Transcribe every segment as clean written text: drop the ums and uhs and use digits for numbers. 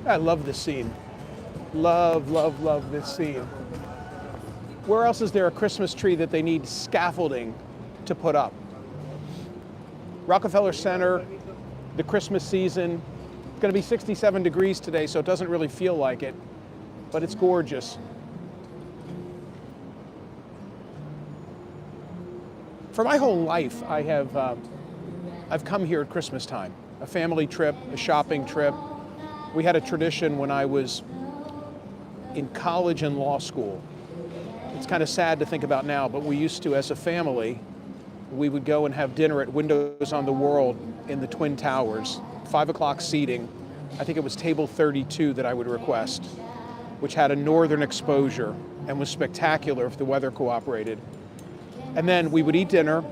I love this scene. Love, love, love this scene. Where else is there a Christmas tree that they need scaffolding to put up? Rockefeller Center, the Christmas season. It's going to be 67 degrees today, so it doesn't really feel like it, but it's gorgeous. For my whole life, I've come here at Christmas time. A family trip, a shopping trip. We had a tradition when I was in college and law school. It's kind of sad to think about now, but we used to, as a family, we would go and have dinner at Windows on the World in the Twin Towers, 5 o'clock seating. I think it was table 32 that I would request, which had a northern exposure and was spectacular if the weather cooperated. And then we would eat dinner,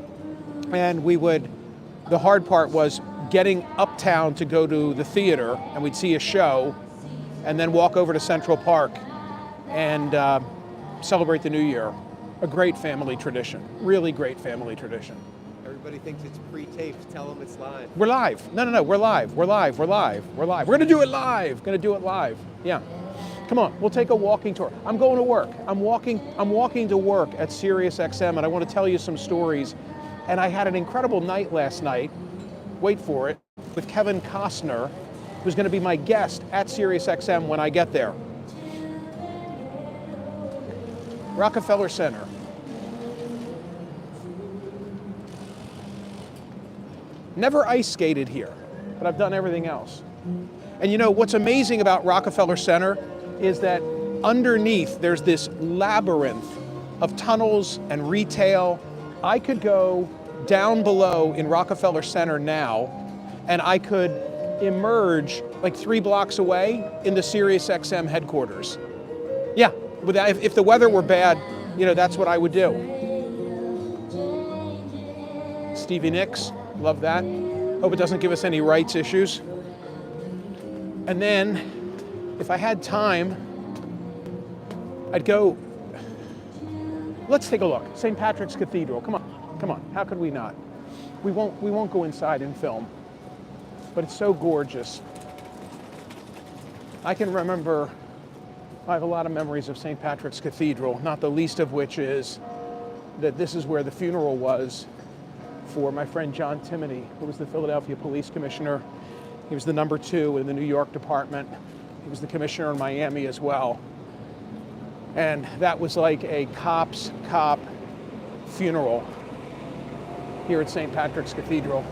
and the hard part was getting uptown to go to the theater, and we'd see a show, and then walk over to Central Park and celebrate the New Year. A great family tradition, really great family tradition. Everybody thinks it's pre-taped. Tell them it's live. We're live. No, we're live. We're live. We're live. We're live. We're gonna do it live. Gonna do it live. Yeah. Come on, we'll take a walking tour. I'm going to work. I'm walking to work at SiriusXM, and I want to tell you some stories. And I had an incredible night last night, wait for it, with Kevin Costner, who's going to be my guest at SiriusXM when I get there. Rockefeller Center. Never ice skated here, but I've done everything else. And you know, what's amazing about Rockefeller Center is that underneath there's this labyrinth of tunnels and retail. I could go down below in Rockefeller Center now, and I could emerge like 3 blocks away in the SiriusXM headquarters. Yeah, if the weather were bad, you know, that's what I would do. Stevie Nicks, love that. Hope it doesn't give us any rights issues. And then, if I had time, I'd go, let's take a look. St. Patrick's Cathedral, come on, how could we not? We won't go inside and film, but it's so gorgeous. I can remember, I have a lot of memories of St. Patrick's Cathedral, not the least of which is that this is where the funeral was for my friend John Timoney, who was the Philadelphia Police Commissioner. He was the number 2 in the New York department. He was the commissioner in Miami as well. And that was like a cop's cop funeral here at St. Patrick's Cathedral.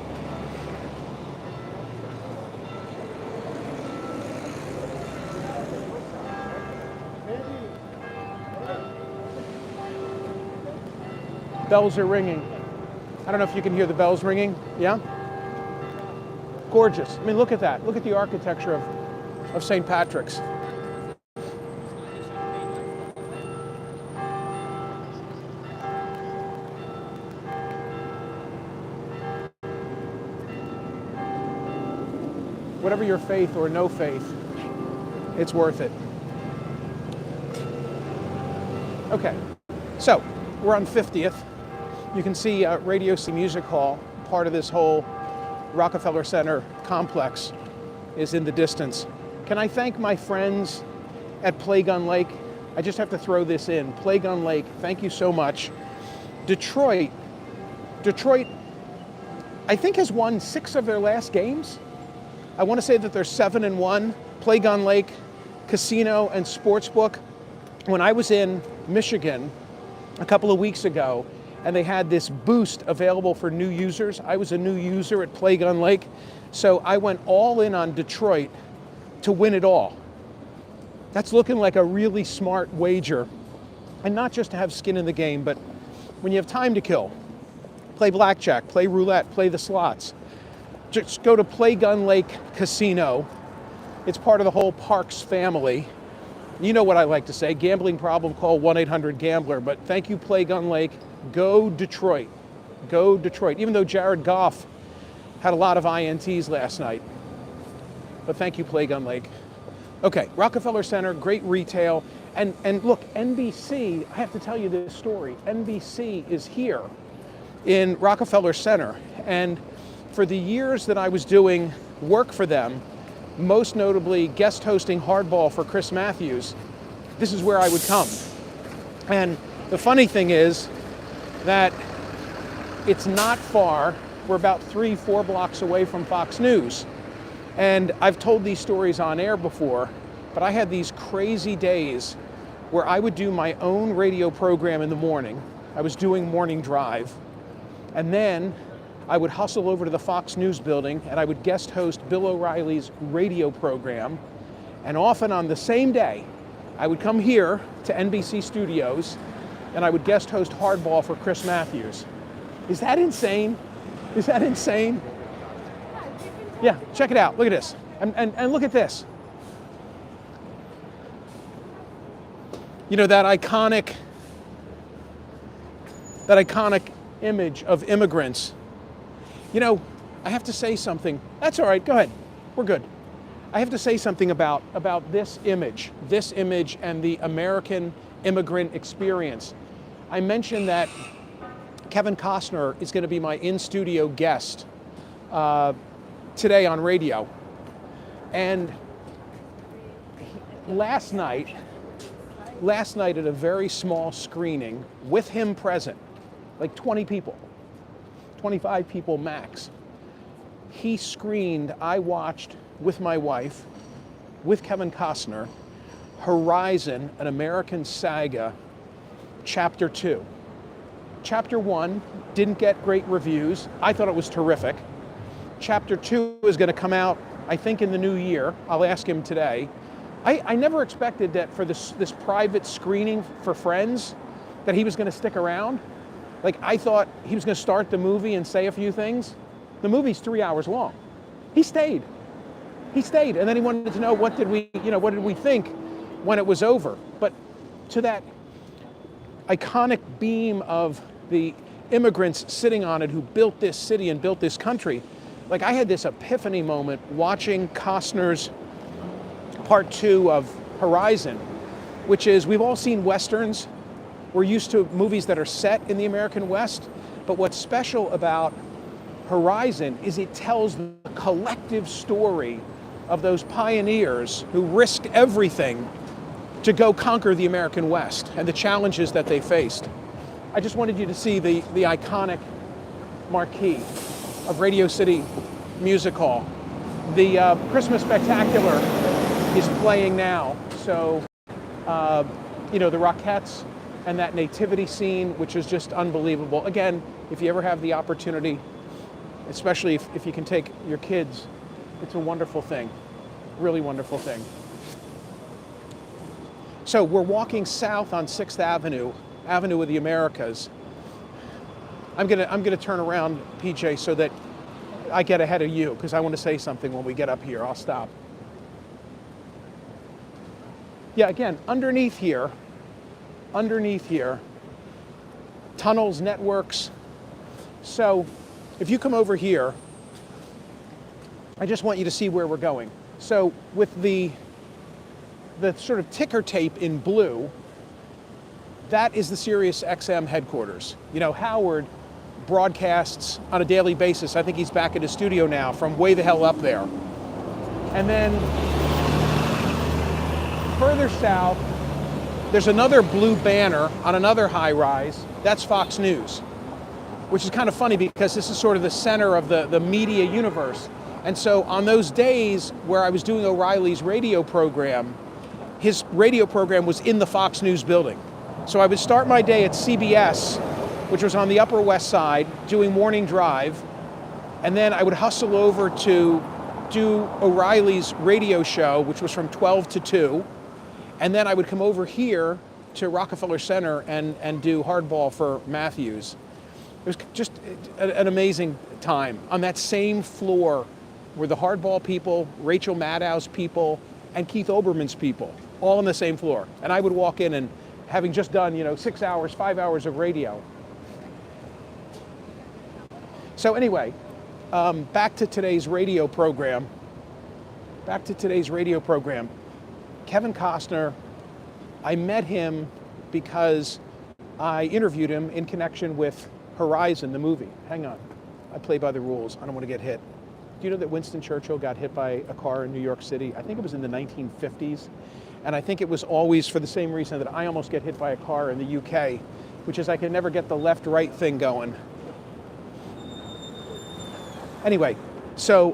Bells are ringing. I don't know if you can hear the bells ringing. Yeah? Gorgeous. I mean, look at that. Look at the architecture of St. Patrick's. Whatever your faith or no faith, it's worth it. Okay, so we're on 50th. You can see Radio C Music Hall, part of this whole Rockefeller Center complex, is in the distance. Can I thank my friends at Play Gun Lake? I just have to throw this in. Play Gun Lake, thank you so much. Detroit, I think has won 6 of their last games. I want to say that they're 7-1. Play Gun Lake Casino and Sportsbook. When I was in Michigan a couple of weeks ago, and they had this boost available for new users. I was a new user at Play Gun Lake, so I went all in on Detroit to win it all. That's looking like a really smart wager, and not just to have skin in the game, but when you have time to kill, play blackjack, play roulette, play the slots. Just go to Play Gun Lake Casino. It's part of the whole Parks family. You know what I like to say, gambling problem, call 1-800-GAMBLER, but thank you, Play Gun Lake. Go Detroit. Go Detroit. Even though Jared Goff had a lot of INTs last night. But thank you, Play Gun Lake. Okay, Rockefeller Center, great retail. And look, NBC, I have to tell you this story. NBC is here in Rockefeller Center. And for the years that I was doing work for them, most notably guest hosting Hardball for Chris Matthews, this is where I would come. And the funny thing is that it's not far. We're about 3-4 blocks away from Fox News. And I've told these stories on air before, but I had these crazy days where I would do my own radio program in the morning. I was doing Morning Drive. And then I would hustle over to the Fox News building and I would guest host Bill O'Reilly's radio program. And often on the same day, I would come here to NBC Studios and I would guest host Hardball for Chris Matthews. Is that insane? Is that insane? Yeah, check it out. Look at this. And look at this. You know, that iconic image of immigrants. You know, I have to say something. That's all right, go ahead. We're good. I have to say something about this image and the American immigrant experience. I mentioned that Kevin Costner is going to be my in-studio guest today on radio. And last night at a very small screening, with him present, like 20 people, 25 people max, I watched with my wife, with Kevin Costner, Horizon, an American Saga, Chapter 2. Chapter 1 didn't get great reviews. I thought it was terrific. Chapter 2 is going to come out, I think, in the new year. I'll ask him today. I never expected that for this private screening for friends that he was going to stick around. Like, I thought he was going to start the movie and say a few things. The movie's 3 hours long. He stayed. And then he wanted to know what did we think when it was over. But to that iconic beam of the immigrants sitting on it who built this city and built this country, like, I had this epiphany moment watching Costner's part 2 of Horizon, which is, we've all seen Westerns. We're used to movies that are set in the American West, but what's special about Horizon is it tells the collective story of those pioneers who risked everything to go conquer the American West and the challenges that they faced. I just wanted you to see the iconic marquee of Radio City Music Hall. The Christmas Spectacular is playing now, so the Rockettes and that nativity scene, which is just unbelievable. Again, if you ever have the opportunity, especially if you can take your kids, it's a wonderful thing, really wonderful thing. So we're walking south on 6th Avenue, Avenue of the Americas. I'm gonna turn around, PJ, so that I get ahead of you, because I want to say something when we get up here. I'll stop. Yeah, again, underneath here, tunnels, networks. So if you come over here, I just want you to see where we're going. So with the sort of ticker tape in blue, that is the Sirius XM headquarters. You know, Howard broadcasts on a daily basis. I think he's back at his studio now from way the hell up there. And then further south, there's another blue banner on another high rise. That's Fox News, which is kind of funny because this is sort of the center of the media universe. And so on those days where I was doing O'Reilly's radio program, his radio program was in the Fox News building. So I would start my day at CBS, which was on the Upper West Side, doing Morning Drive, and then I would hustle over to do O'Reilly's radio show, which was from 12 to 2, and then I would come over here to Rockefeller Center and do Hardball for Matthews. It was just an amazing time. On that same floor were the Hardball people, Rachel Maddow's people, and Keith Olbermann's people, all on the same floor. And I would walk in and, having just done, 6 hours, 5 hours of radio. So anyway, back to today's radio program. Kevin Costner, I met him because I interviewed him in connection with Horizon, the movie. Hang on, I play by the rules. I don't want to get hit. Do Do you know that Winston Churchill got hit by a car in New York City? I think it was in the 1950s. And I think it was always for the same reason that I almost get hit by a car in the UK, which is I can never get the left-right thing going. Anyway, so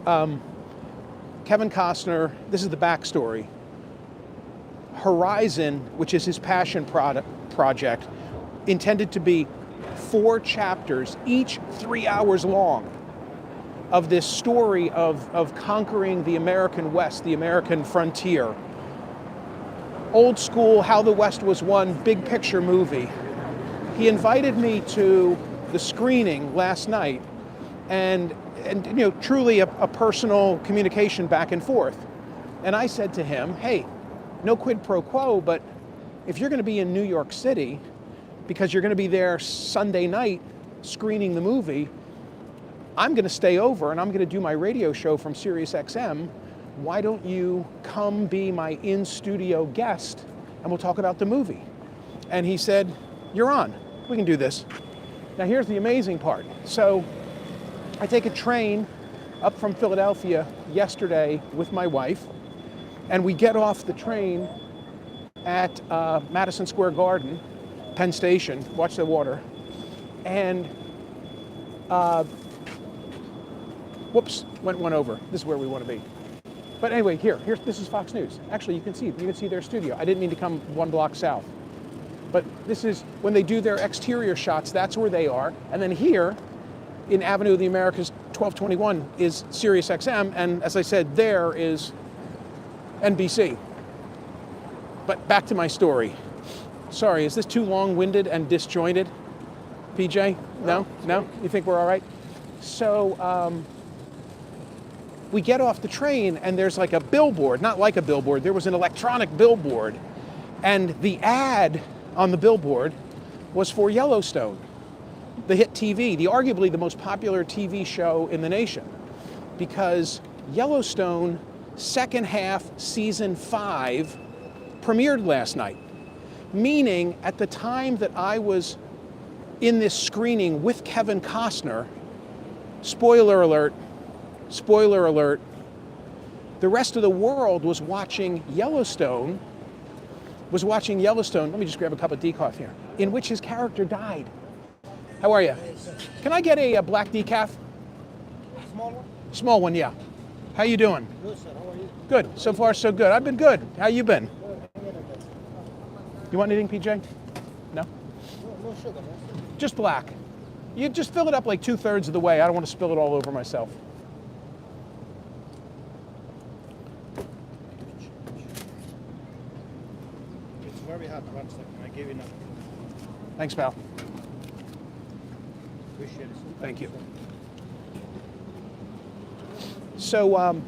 Kevin Costner, this is the backstory. Horizon, which is his passion project, intended to be 4 chapters, each 3 hours long, of this story of conquering the American West, the American frontier. Old school, how the West was won, big picture movie. He invited me to the screening last night, and you know, truly a personal communication back and forth. And I said to him, hey, no quid pro quo, but if you're going to be in New York City, because you're going to be there Sunday night screening the movie, I'm going to stay over and I'm going to do my radio show from Sirius XM. Why don't you come be my in-studio guest and we'll talk about the movie? And he said, you're on. We can do this. Now here's the amazing part. So I take a train up from Philadelphia yesterday with my wife, and we get off the train at Madison Square Garden, Penn Station, watch the water, and whoops, went one over. This is where we want to be. But anyway, this is Fox News. Actually, you can see their studio. I didn't mean to come 1 block south. But this is, when they do their exterior shots, that's where they are. And then here, in Avenue of the Americas 1221, is Sirius XM, and as I said, there is NBC. But back to my story. Sorry, is this too long-winded and disjointed, PJ? No? No? You think we're all right? So we get off the train and there's like a billboard, not like a billboard, there was an electronic billboard, and the ad on the billboard was for Yellowstone, the hit TV, arguably the most popular TV show in the nation, because Yellowstone second half season 5 premiered last night, meaning at the time that I was in this screening with Kevin Costner, spoiler alert, the rest of the world was watching Yellowstone. Let me just grab a cup of decaf here, in which his character died. How are you? Can I get a black decaf? Small one? Small one, yeah. How you doing? Good, sir. How are you? Good. So far, so good. I've been good. How you been? You want anything, PJ? No? No sugar, man. Just black. You just fill it up like 2/3 of the way. I don't want to spill it all over myself. It's very hot. 1 second. I give you enough. Thanks, pal. Appreciate it, sir. Thank you. So,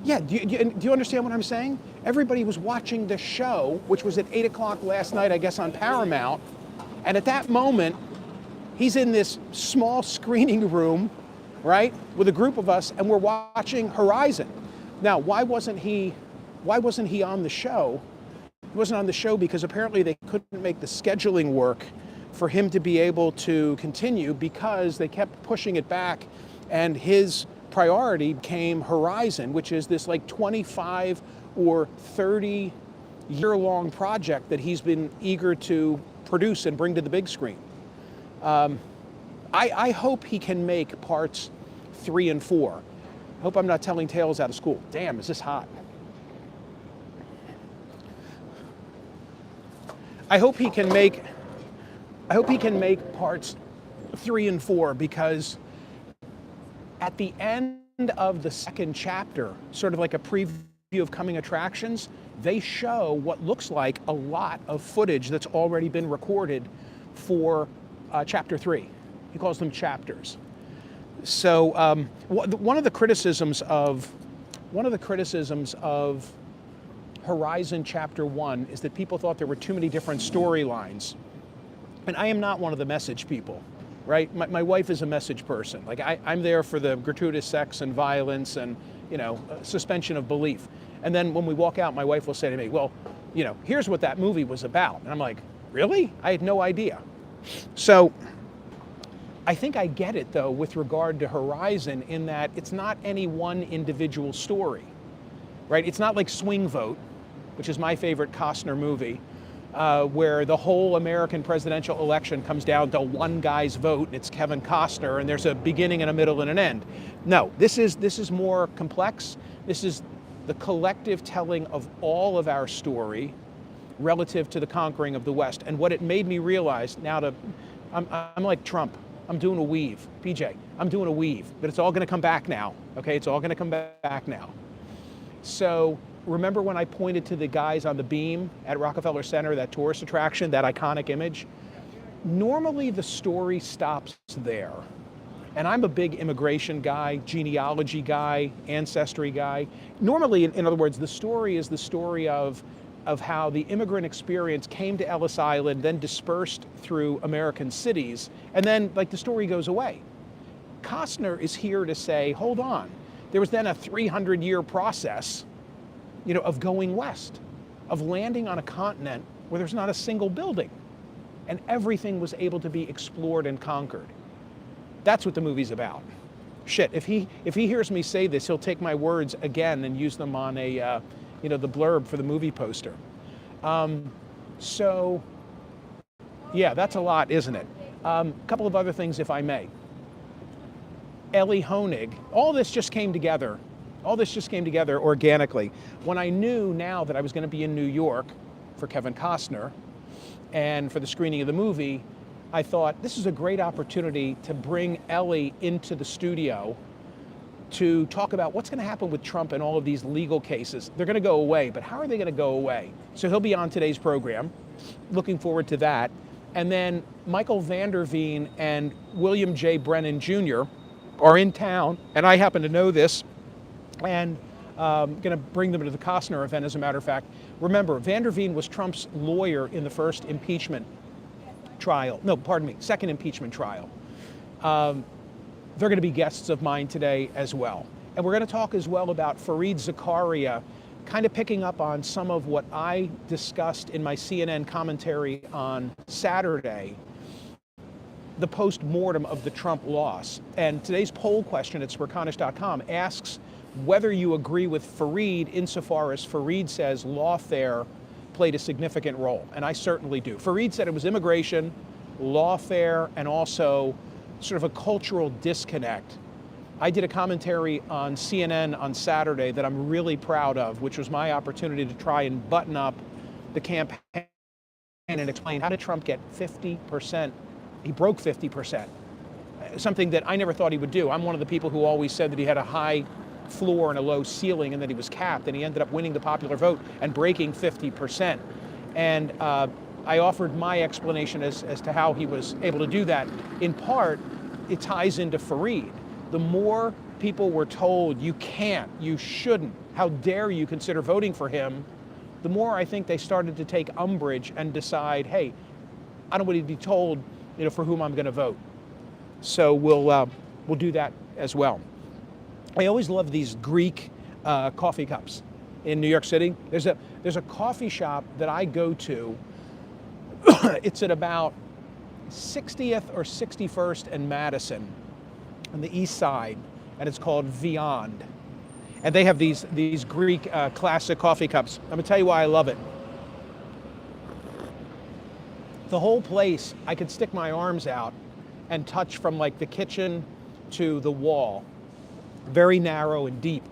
yeah, do you understand what I'm saying? Everybody was watching the show, which was at 8 o'clock last night, I guess, on Paramount. And at that moment, he's in this small screening room, right, with a group of us, and we're watching Horizon. Now, why wasn't he on the show? He wasn't on the show because apparently they couldn't make the scheduling work for him to be able to continue, because they kept pushing it back, and his priority became Horizon, which is this like 25 or 30 year-long project that he's been eager to produce and bring to the big screen. I hope he can make parts 3 and 4. I hope I'm not telling tales out of school. Damn, is this hot? I hope he can make parts 3 and 4, because at the end of the second chapter, sort of like a preview of coming attractions, they show what looks like a lot of footage that's already been recorded for chapter 3. He calls them chapters. So one of the criticisms of Horizon Chapter 1 is that people thought there were too many different storylines. And I am not one of the message people, right? My wife is a message person. Like I'm there for the gratuitous sex and violence and, you know, suspension of belief. And then when we walk out, my wife will say to me, well, you know, here's what that movie was about. And I'm like, really? I had no idea. So I think I get it though with regard to Horizon in that it's not any one individual story, right? It's not like Swing Vote, which is my favorite Costner movie, where the whole American presidential election comes down to one guy's vote, and it's Kevin Costner, and there's a beginning and a middle and an end. No, this is more complex. This is the collective telling of all of our story relative to the conquering of the West. And what it made me realize I'm like Trump. I'm doing a weave. PJ, I'm doing a weave, but it's all going to come back now. Okay, it's all going to come back now. So remember when I pointed to the guys on the beam at Rockefeller Center, that tourist attraction, that iconic image? Normally the story stops there. And I'm a big immigration guy, genealogy guy, ancestry guy. Normally, in other words, the story is the story of how the immigrant experience came to Ellis Island, then dispersed through American cities, and then like the story goes away. Costner is here to say, hold on, there was then a 300-year process, of going west, of landing on a continent where there's not a single building, and everything was able to be explored and conquered. That's what the movie's about. Shit, if he hears me say this, he'll take my words again and use them on the blurb for the movie poster. So, yeah, that's a lot, isn't it? A couple of other things, if I may. Ellie Honig, all this just came together organically. When I knew now that I was going to be in New York for Kevin Costner and for the screening of the movie, I thought this is a great opportunity to bring Ellie into the studio to talk about what's going to happen with Trump and all of these legal cases. They're going to go away, but how are they going to go away? So he'll be on today's program. Looking forward to that. And then Michael Vanderveen and William J. Brennan Jr. are in town, and I happen to know this, and I'm going to bring them to the Costner event, as a matter of fact. Remember, Vanderveen was Trump's lawyer in the first impeachment trial. No, pardon me, second impeachment trial. They're going to be guests of mine today as well. And we're going to talk as well about Fareed Zakaria, kind of picking up on some of what I discussed in my CNN commentary on Saturday, the post-mortem of the Trump loss. And today's poll question at Smerconish.com asks whether you agree with Fareed insofar as Fareed says lawfare played a significant role, and I certainly do. Fareed said it was immigration, lawfare, and also sort of a cultural disconnect. I did a commentary on CNN on Saturday that I'm really proud of, which was my opportunity to try and button up the campaign and explain how did Trump get 50%. He broke 50%, something that I never thought he would do. I'm one of the people who always said that he had a high floor and a low ceiling and that he was capped, and he ended up winning the popular vote and breaking 50%. And I offered my explanation as to how he was able to do that. In part, it ties into Fareed. The more people were told, you can't, you shouldn't, how dare you consider voting for him, the more I think they started to take umbrage and decide, hey, I don't want to be told, for whom I'm going to vote. So we'll do that as well. I always love these Greek coffee cups in New York City. There's a coffee shop that I go to. It's at about 60th or 61st and Madison on the east side, and it's called Beyond. And they have these Greek classic coffee cups. I'm gonna tell you why I love it. The whole place, I could stick my arms out and touch from like the kitchen to the wall. Very narrow and deep.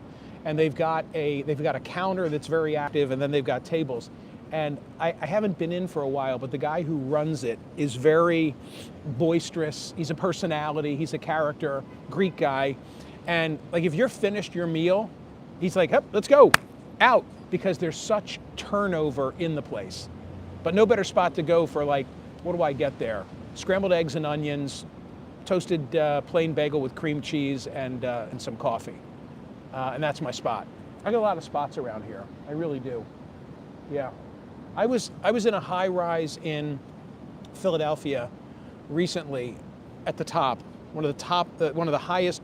And they've got a counter that's very active, and then they've got tables. And I haven't been in for a while, but the guy who runs it is very boisterous. He's a personality, he's a character, Greek guy. And like if you're finished your meal, he's like, "Yep, let's go, out," because there's such turnover in the place. But no better spot to go for like, what do I get there? Scrambled eggs and onions, toasted plain bagel with cream cheese, and some coffee. And that's my spot. I got a lot of spots around here. I really do. Yeah. I was in a high rise in Philadelphia recently at the top, one of the highest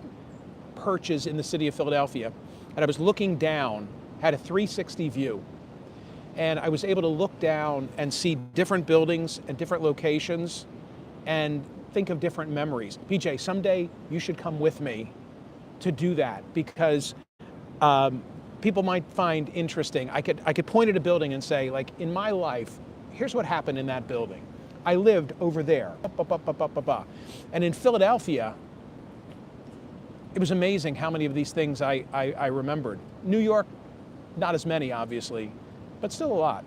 perches in the city of Philadelphia. And I was looking down, had a 360 view. And I was able to look down and see different buildings and different locations. And think of different memories. PJ, someday you should come with me to do that, because people might find interesting. I could point at a building and say, like, in my life, here's what happened in that building. I lived over there. And in Philadelphia, it was amazing how many of these things I remembered. New York, not as many, obviously, but still a lot.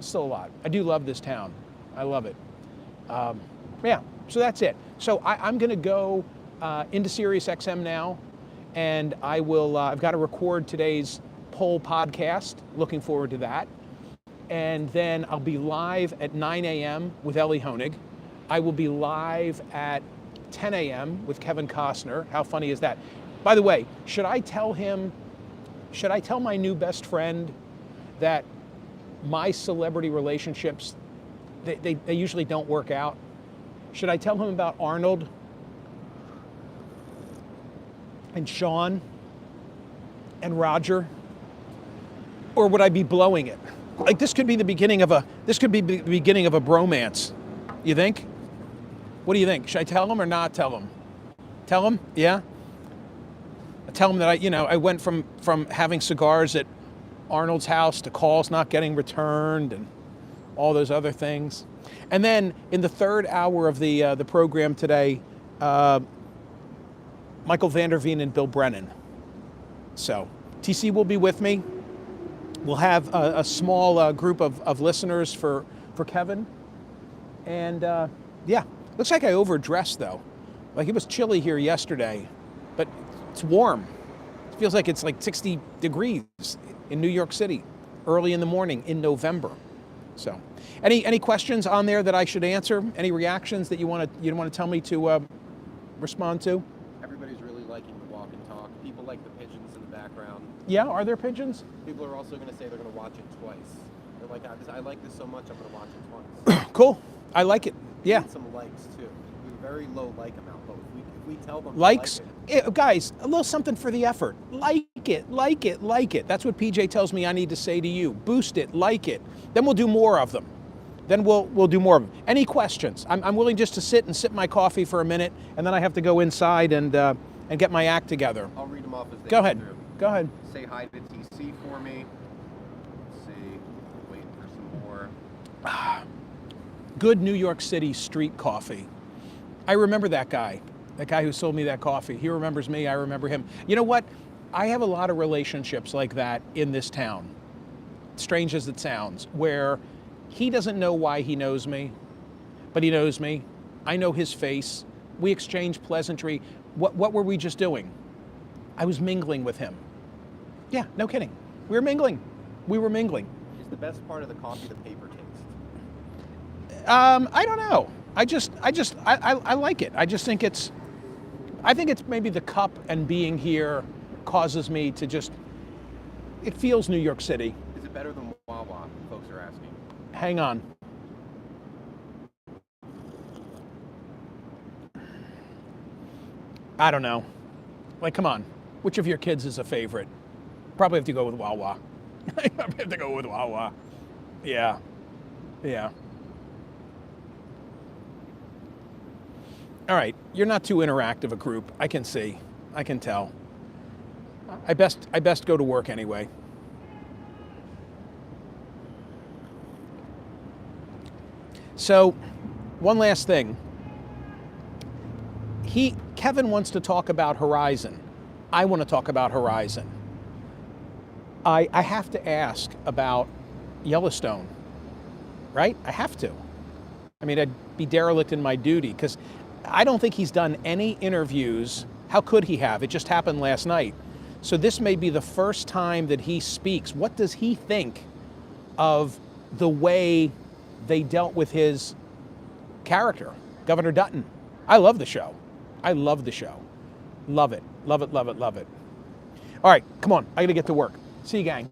Still a lot. I do love this town. I love it. Yeah, so that's it. So I'm going to go into Sirius XM now, and I will. I've got to record today's poll podcast. Looking forward to that. And then I'll be live at 9 a.m. with Ellie Honig. I will be live at 10 a.m. with Kevin Costner. How funny is that? By the way, should I tell my new best friend that my celebrity relationships, they usually don't work out? Should I tell him about Arnold and Sean and Roger? Or would I be blowing it? Like, this could be the beginning of a bromance. You think? What do you think? Should I tell him or not tell him? Tell him? Yeah? I tell him that I went from having cigars at Arnold's house to calls not getting returned and all those other things. And then in the third hour of the program today, Michael Vanderveen and Bill Brennan. So TC will be with me. We'll have a small group of listeners for Kevin. And yeah, looks like I overdressed though. Like, it was chilly here yesterday, but it's warm. It feels like it's like 60 degrees in New York City early in the morning in November. So any questions on there that I should answer? Any reactions that you want to tell me to respond to? Everybody's really liking the walk and talk. People like the pigeons in the background. Yeah, are there pigeons? People are also going to say they're going to watch it twice. They're like, I like this so much, I'm going to watch it twice. Cool. I like it. Yeah. Need some likes too. We have a very low like amount, but if we tell them likes, to like it, guys, a little something for the effort. Like it, like it, like it. That's what PJ tells me I need to say to you. Boost it, like it. Then we'll do more of them. Then we'll do more of them. Any questions? I'm willing just to sit and sip my coffee for a minute, and then I have to go inside and get my act together. I'll read them off as they go ahead. through. Go ahead. Say hi to TC for me. Let's see. Waiting for some more. Good New York City street coffee. I remember that guy who sold me that coffee. He remembers me, I remember him. You know what? I have a lot of relationships like that in this town, strange as it sounds, where he doesn't know why he knows me, but he knows me. I know his face. We exchange pleasantry. What were we just doing? I was mingling with him. Yeah, no kidding. We were mingling. Is the best part of the coffee the paper taste? I don't know. I like it. I think it's maybe the cup and being here causes me to just, it feels New York City. Is it better than Wawa? Folks are asking. Hang on. I don't know. Like, come on. Which of your kids is a favorite? Probably have to go with Wawa. I probably have to go with Wawa. Yeah. Yeah. All right. You're not too interactive a group. I can see. I can tell. I best go to work anyway. So, one last thing. Kevin wants to talk about Horizon. I want to talk about Horizon. I have to ask about Yellowstone, right? I have to. I mean, I'd be derelict in my duty because I don't think he's done any interviews. How could he have? It just happened last night. So this may be the first time that he speaks. What does he think of the way they dealt with his character, Governor Dutton? I love the show. I love the show. Love it. Love it, love it, love it. All right, come on. I got to get to work. See you, gang.